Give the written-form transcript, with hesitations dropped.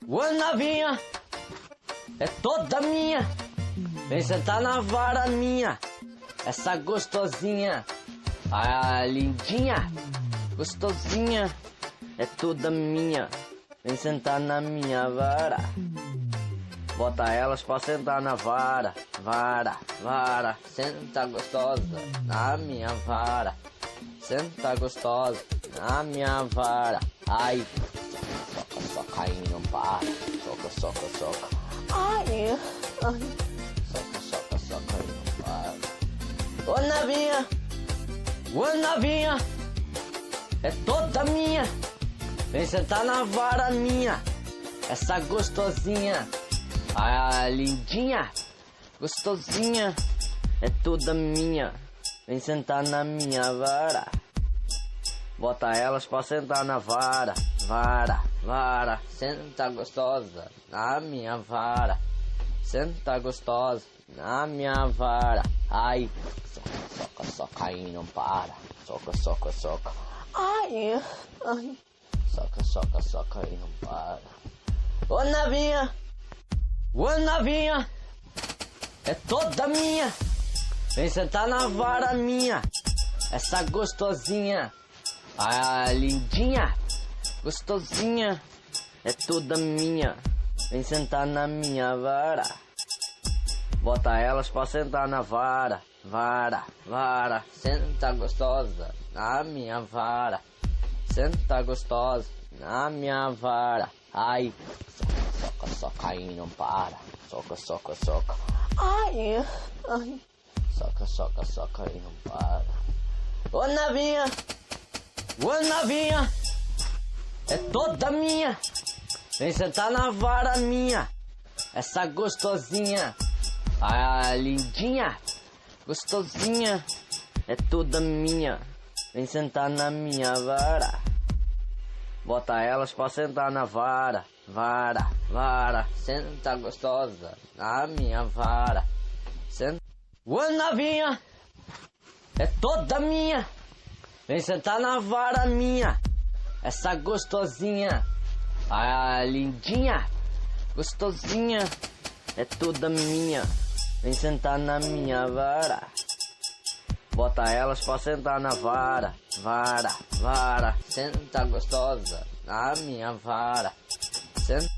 Ô novinha, é toda minha. Vem sentar na vara minha. Essa gostosinha, a lindinha, gostosinha, é toda minha. Vem sentar na minha vara. Bota elas pra sentar na vara. Vara, vara, senta gostosa na minha vara. Senta gostosa na minha vara. Ai, soca, soca e não para. Soca, soca, soca. Ai, ai. Soca, soca, soca e não para. Ô novinha, é toda minha. Vem sentar na vara minha. Essa gostosinha, a lindinha, gostosinha, é toda minha. Vem sentar na minha vara. Bota elas pra sentar na vara. Vara, vara, senta gostosa na minha vara. Senta gostosa na minha vara. Ai, soca, soca, soca e não para. Soca, soca, soca. Ai, ai. Soca, soca, soca e não para. Ô novinha, é toda minha. Vem sentar na vara minha. Essa gostosinha, a lindinha, gostosinha, é toda minha. Vem sentar na minha vara. Bota elas pra sentar na vara. Vara, vara, senta gostosa na minha vara. Senta gostosa na minha vara. Ai, soca, soca, soca e não para. Soca, soca, soca. Ai, ai. Soca, soca, soca e não para. Ô novinha, é toda minha. Vem sentar na vara minha. Essa gostosinha, a lindinha, gostosinha, é toda minha. Vem sentar na minha vara. Bota elas pra sentar na vara. Vara, vara, senta gostosa na minha vara. Senta. Ô novinha, é toda minha. Vem sentar na vara minha. Essa gostosinha, a lindinha, gostosinha, é toda minha. Vem sentar na minha vara. Bota elas pra sentar na vara. Vara, vara, senta gostosa na minha vara. Senta.